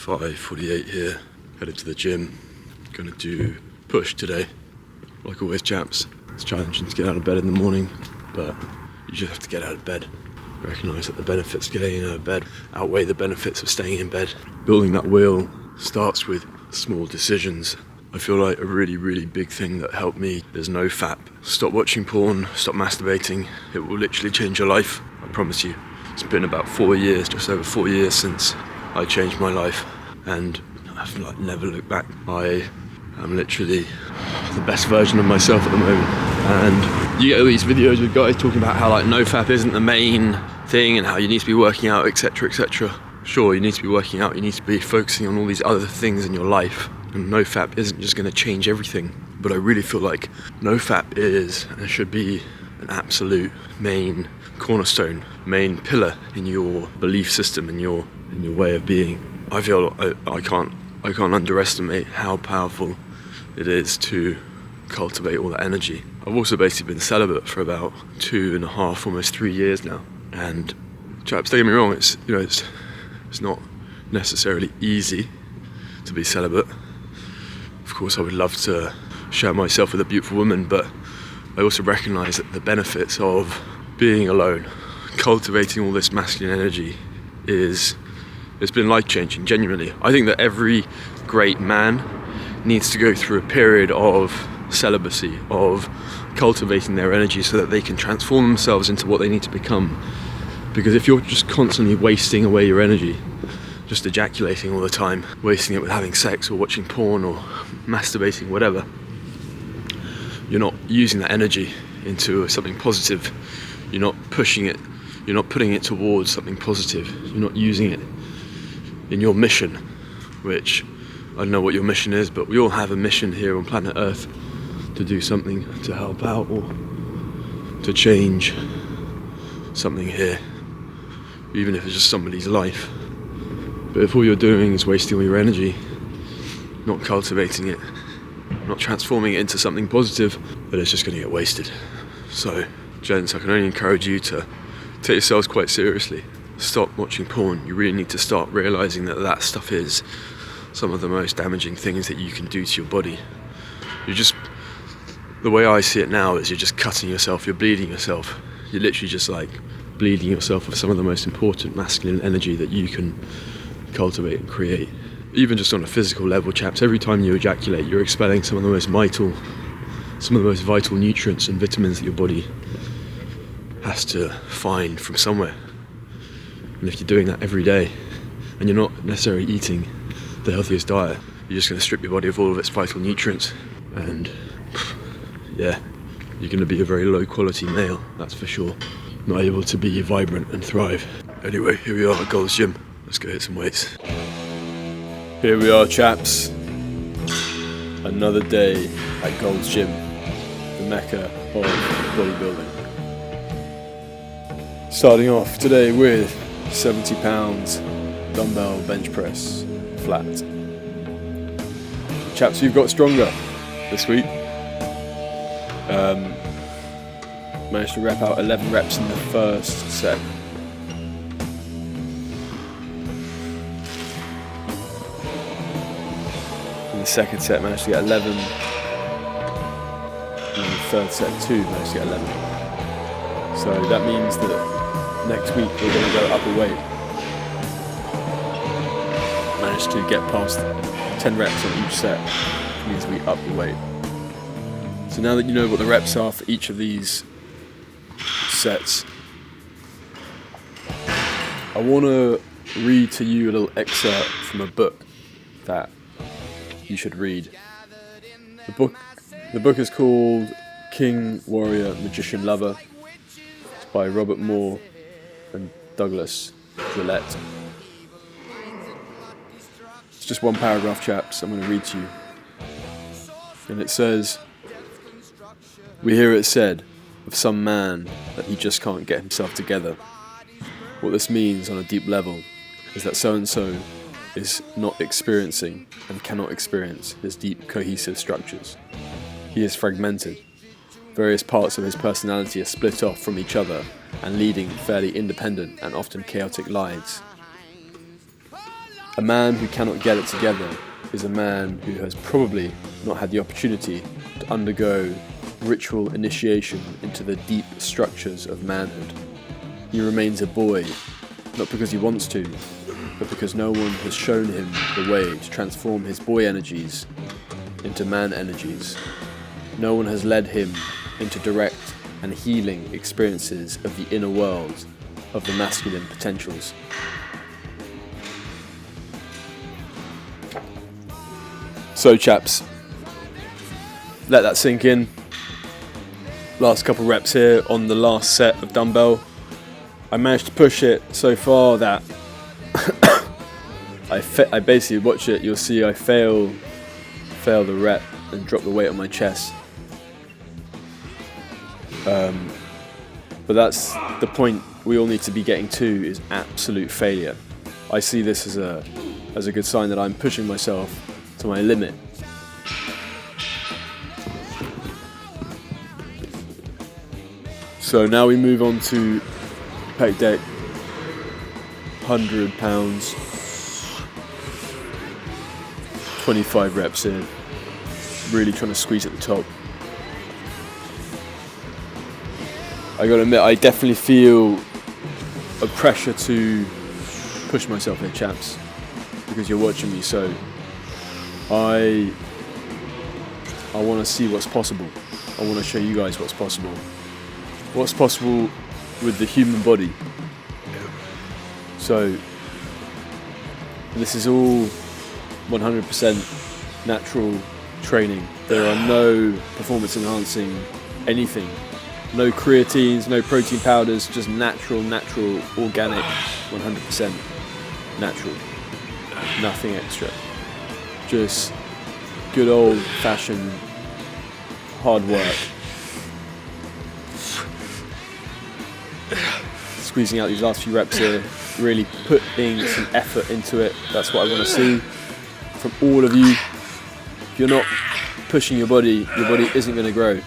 5:48 here, headed to the gym. Gonna do push today. Like always, chaps, it's challenging to get out of bed in the morning, but you just have to get out of bed. Recognise that the benefits of getting out of bed outweigh the benefits of staying in bed. Building that will starts with small decisions. I feel like a really, really big thing that helped me is NoFap. Stop watching porn, stop masturbating. It will literally change your life, I promise you. It's been about 4 years, just over 4 years since I changed my life, and I've never looked back. I am literally the best version of myself at the moment. And you get all these videos with guys talking about how NoFap isn't the main thing and how you need to be working out, etc, etc. Sure, you need to be working out, you need to be focusing on all these other things in your life. And NoFap isn't just going to change everything, but I really feel like NoFap is and should be an absolute main cornerstone, main pillar in your belief system, in your way of being. I feel I can't underestimate how powerful it is to cultivate all that energy. I've also basically been celibate for about 2.5, almost 3 years now. And chaps, don't get me wrong, it's not necessarily easy to be celibate. Of course, I would love to share myself with a beautiful woman, but I also recognise that the benefits of being alone, cultivating all this masculine energy, it's been life-changing, genuinely. I think that every great man needs to go through a period of celibacy, of cultivating their energy so that they can transform themselves into what they need to become. Because if you're just constantly wasting away your energy, just ejaculating all the time, wasting it with having sex or watching porn or masturbating, whatever, you're not using that energy into something positive. You're not pushing it, you're not putting it towards something positive. You're not using it in your mission, which I don't know what your mission is, but we all have a mission here on planet Earth to do something to help out or to change something here, even if it's just somebody's life. But if all you're doing is wasting all your energy, not cultivating it, not transforming it into something positive, then it's just going to get wasted. So, gents, I can only encourage you to take yourselves quite seriously. Stop watching porn. You really need to start realising that stuff is some of the most damaging things that you can do to your body. The way I see it now is you're just cutting yourself, you're bleeding yourself. You're literally just bleeding yourself of some of the most important masculine energy that you can cultivate and create. Even just on a physical level, chaps, every time you ejaculate, you're expelling some of the most vital nutrients and vitamins that your body has to find from somewhere. And if you're doing that every day, and you're not necessarily eating the healthiest diet, you're just going to strip your body of all of its vital nutrients, and yeah, you're going to be a very low quality male, that's for sure. Not able to be vibrant and thrive. Anyway, here we are at Gold's Gym. Let's go hit some weights. Here we are, chaps. Another day at Gold's Gym, the mecca of bodybuilding. Starting off today with 70 pounds dumbbell bench press flat. Chaps, you've got stronger this week. Managed to rep out 11 reps in the first set. In the second set, managed to get 11. And in the third set too, managed to get 11. So that means that next week we're going to go up a weight. Managed to get past 10 reps on each set, which means we up the weight. So now that you know what the reps are for each of these sets, I want to read to you a little excerpt from a book that you should read. The book is called King, Warrior, Magician, Lover. It's by Robert Moore and Douglas Gillette. It's just one paragraph, chaps, I'm going to read to you. And it says, "We hear it said of some man that he just can't get himself together. What this means on a deep level is that so-and-so is not experiencing and cannot experience his deep cohesive structures. He is fragmented. Various parts of his personality are split off from each other and leading fairly independent and often chaotic lives. A man who cannot get it together is a man who has probably not had the opportunity to undergo ritual initiation into the deep structures of manhood. He remains a boy, not because he wants to, but because no one has shown him the way to transform his boy energies into man energies. No one has led him into direct and healing experiences of the inner world of the masculine potentials. So chaps, let that sink in. Last couple reps here on the last set of dumbbell. I managed to push it so far that I basically watch it, you'll see I fail the rep and drop the weight on my chest. But that's the point we all need to be getting to, is absolute failure. I see this as a good sign that I'm pushing myself to my limit. So now we move on to pec deck, 100 pounds, 25 reps in, really trying to squeeze at the top. I gotta admit, I definitely feel a pressure to push myself here, chaps, because you're watching me, so I want to see what's possible. I want to show you guys what's possible. What's possible with the human body. So this is all 100% natural training. There are no performance enhancing anything. No creatines, no protein powders, just natural, organic, 100% natural. Nothing extra. Just good old fashioned hard work. Squeezing out these last few reps here, really putting some effort into it. That's what I want to see from all of you. If you're not pushing your body isn't going to grow.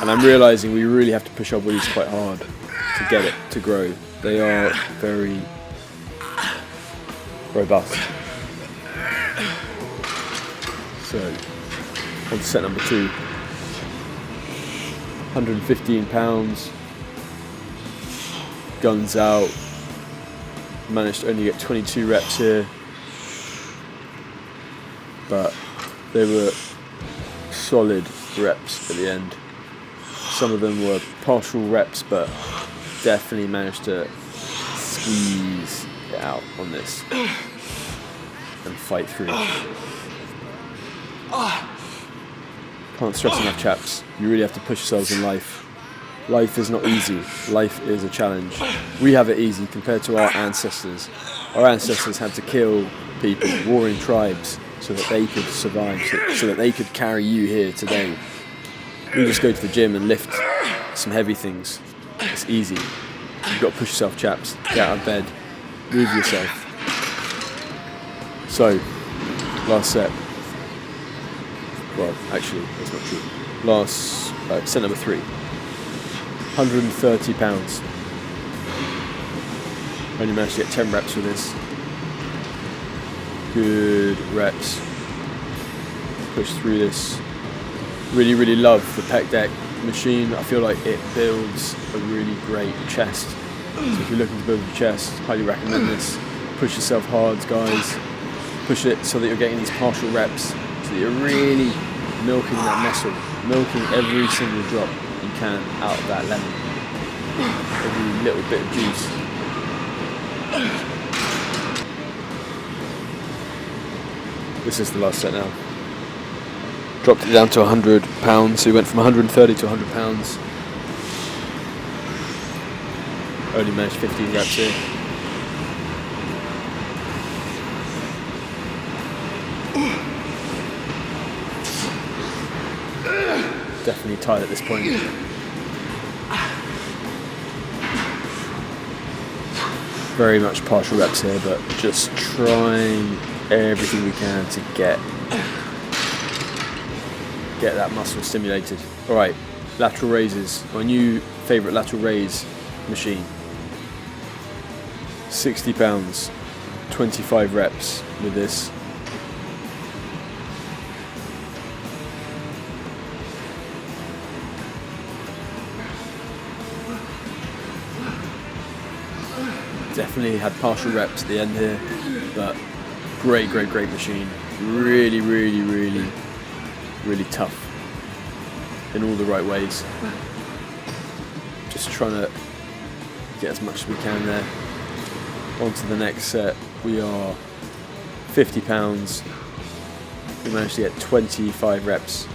And I'm realizing we really have to push our bodies quite hard to get it to grow. They are very robust. So, on to set number 2. 115 pounds. Guns out. Managed to only get 22 reps here. But they were solid reps at the end. Some of them were partial reps, but definitely managed to squeeze it out on this and fight through. Can't stress enough, chaps. You really have to push yourselves in life. Life is not easy. Life is a challenge. We have it easy compared to our ancestors. Our ancestors had to kill people, warring tribes, so that they could survive, so that they could carry you here today. We just go to the gym and lift some heavy things. It's easy. You've got to push yourself, chaps. Get out of bed. Move yourself. So, last set. Well, actually, that's not true. Last set number 3. 130 pounds. Only managed to get 10 reps with this. Good reps. Push through this. Really love the pec deck machine. I feel like it builds a really great chest. So if you're looking to build your chest, highly recommend this. Push yourself hard, guys. Push it so that you're getting these partial reps, so that you're really milking that muscle, milking every single drop you can out of that lemon. Every little bit of juice. This is the last set now. Dropped it down to 100 pounds, so we went from 130 to 100 pounds. Only managed 15 reps here. Definitely tired at this point. Very much partial reps here, but just trying everything we can to get that muscle stimulated. Alright, lateral raises. My new favourite lateral raise machine. 60 pounds, 25 reps. with this. Definitely had partial reps at the end here, but great machine. Really tough in all the right ways. Just trying to get as much as we can there. On to the next set. We are 50 pounds. We managed to get 25 reps.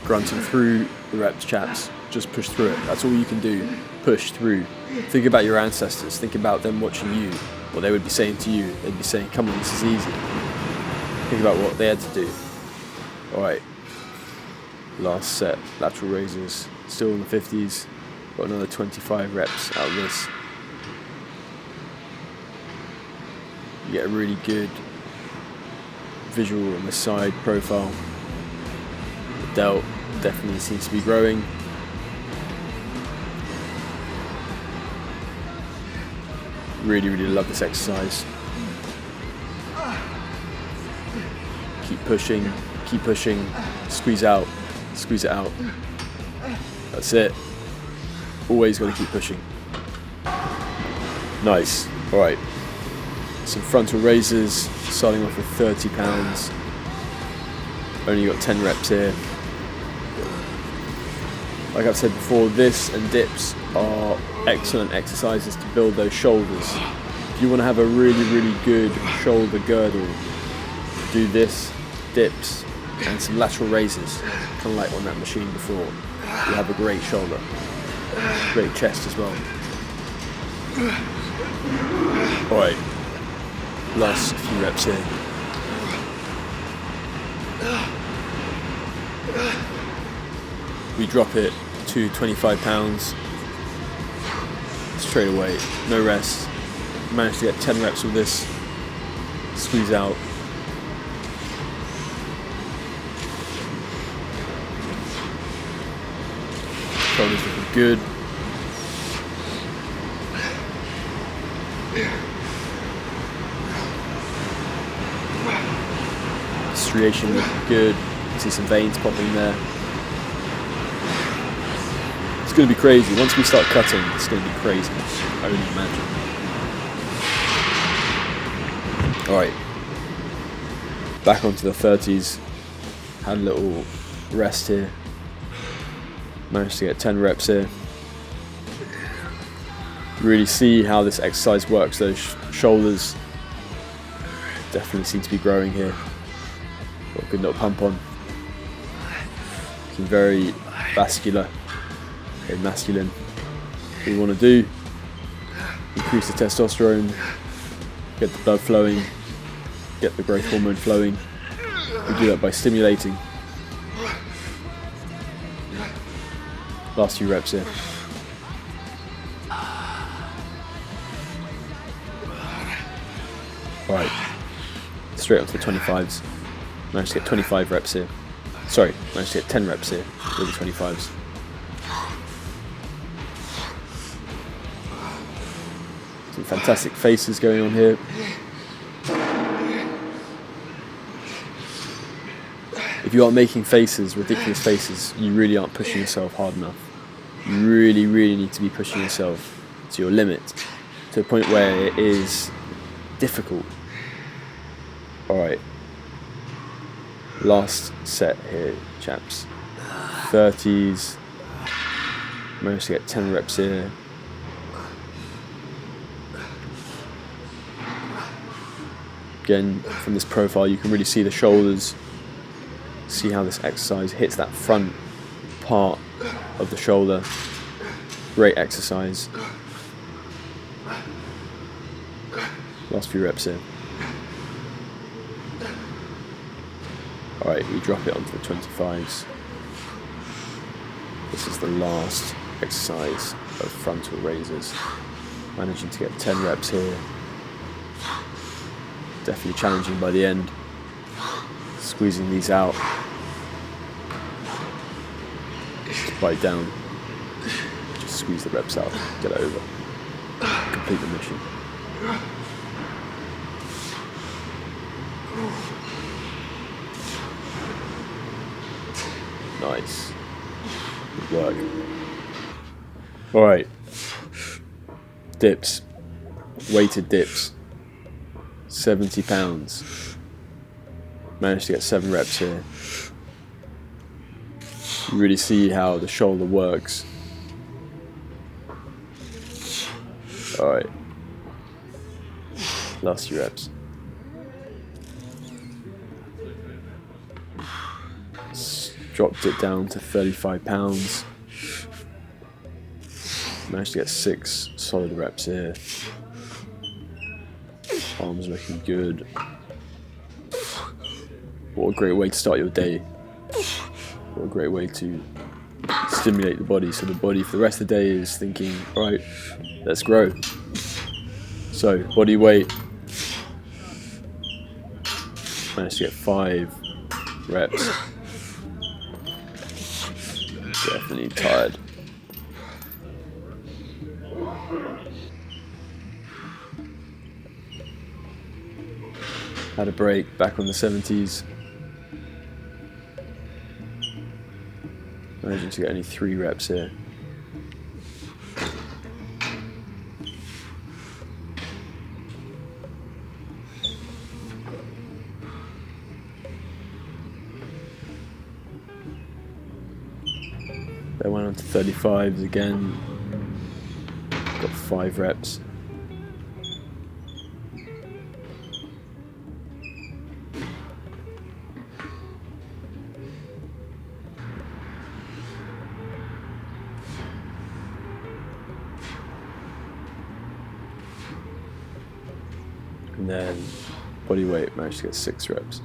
Grunting through the reps, chaps. Just push through it. That's all you can do. Push through. Think about your ancestors. Think about them watching you. What they would be saying to you. They'd be saying, come on, this is easy. Think about what they had to do. Alright. Last set. Lateral raises. Still in the 50s. Got another 25 reps out of this. You get a really good visual on the side profile. The delt definitely seems to be growing. Really love this exercise. Keep pushing, squeeze it out. That's it. Always got to keep pushing. Nice. Alright. Some frontal raises, starting off with 30 pounds. Only got 10 reps here. Like I've said before, this and dips are excellent exercises to build those shoulders. If you want to have a really good shoulder girdle, do this, dips, and some lateral raises, kind of like on that machine before. You'll have a great shoulder, great chest as well. Alright, last few reps here. We drop it to 25 pounds straight away, no rest. Managed to get 10 reps with this. Squeeze out. Shoulders looking good. Striation looking good. See some veins popping there. It's going to be crazy. Once we start cutting, it's going to be crazy. I would imagine. Alright. Back onto the 30s. Had a little rest here. Managed to get 10 reps here. Really see how this exercise works. Those shoulders definitely seem to be growing here. Got a good little pump on. Looking very vascular, very masculine. What we want to do, increase the testosterone, get the blood flowing, get the growth hormone flowing. We do that by stimulating. Last few reps here. Alright, straight onto the 25s. Managed to get 25 reps here. Sorry, managed to get 10 reps here with the 25s. Some fantastic faces going on here. If you aren't making faces, ridiculous faces, you really aren't pushing yourself hard enough. You really need to be pushing yourself to your limit, to a point where it is difficult. Alright, last set here, chaps. 30s, managed to get 10 reps here. Again, from this profile you can really see the shoulders, see how this exercise hits that front part of the shoulder. Great exercise. Last few reps here. Alright, we drop it onto the 25s. This is the last exercise of frontal raises. Managing to get 10 reps here. Definitely challenging by the end. Squeezing these out. Just bite down. Just squeeze the reps out. Get it over. Complete the mission. Nice. Good work. Alright. Dips. Weighted dips. 70 pounds. Managed to get 7 reps here. You really see how the shoulder works. Alright. Last few reps. Dropped it down to 35 pounds. Managed to get 6 solid reps here. Arms looking good. What a great way to start your day. What a great way to stimulate the body. So the body for the rest of the day is thinking, right, let's grow. So body weight. Managed to get 5 reps. Definitely tired. Had a break, back on the 70s. Managing to get only 3 reps here. They went on to 35s again. Got 5 reps. And then body weight, managed to get 6 reps.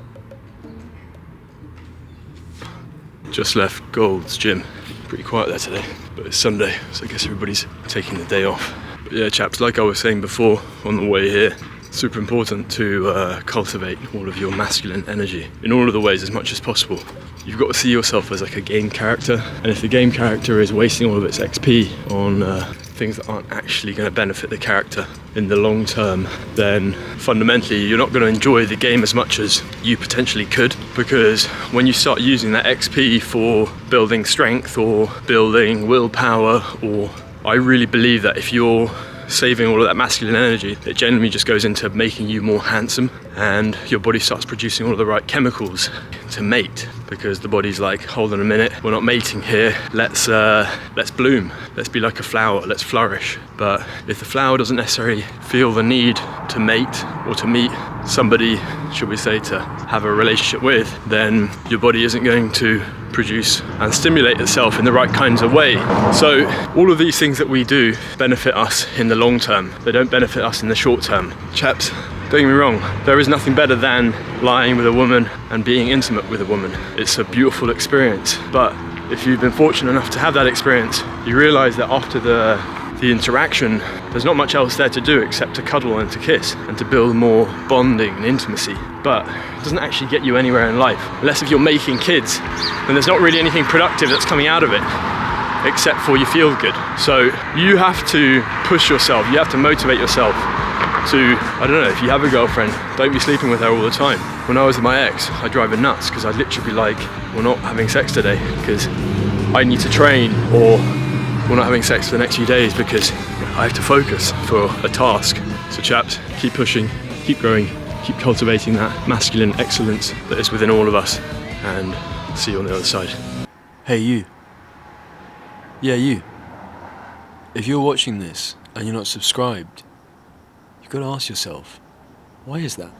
Just left Gold's gym. Pretty quiet there today, but it's Sunday, so I guess everybody's taking the day off. But yeah, chaps, like I was saying before on the way here, super important to cultivate all of your masculine energy in all of the ways as much as possible. You've got to see yourself as like a game character, and if the game character is wasting all of its XP on things that aren't actually going to benefit the character in the long term, then fundamentally you're not going to enjoy the game as much as you potentially could, because when you start using that XP for building strength or building willpower, or I really believe that if you're saving all of that masculine energy, it generally just goes into making you more handsome, and your body starts producing all of the right chemicals to mate, because the body's like, hold on a minute, we're not mating here, let's bloom, let's be like a flower, let's flourish. But if the flower doesn't necessarily feel the need to mate or to meet somebody, should we say, to have a relationship with, then your body isn't going to produce and stimulate itself in the right kinds of way. So all of these things that we do benefit us in the long term. They don't benefit us in the short term. Chaps, don't get me wrong, there is nothing better than lying with a woman and being intimate with a woman. It's a beautiful experience, but if you've been fortunate enough to have that experience, you realize that after the interaction, there's not much else there to do except to cuddle and to kiss and to build more bonding and intimacy. But it doesn't actually get you anywhere in life. Unless if you're making kids, then there's not really anything productive that's coming out of it, except for you feel good. So you have to push yourself, you have to motivate yourself to, I don't know, if you have a girlfriend, don't be sleeping with her all the time. When I was with my ex, I'd drive her nuts, because I'd literally be like, we're not having sex today because I need to train, or we're not having sex for the next few days because I have to focus for a task. So chaps, keep pushing, keep growing, keep cultivating that masculine excellence that is within all of us, and see you on the other side. Hey you. Yeah, you. If you're watching this and you're not subscribed, you've got to ask yourself, why is that?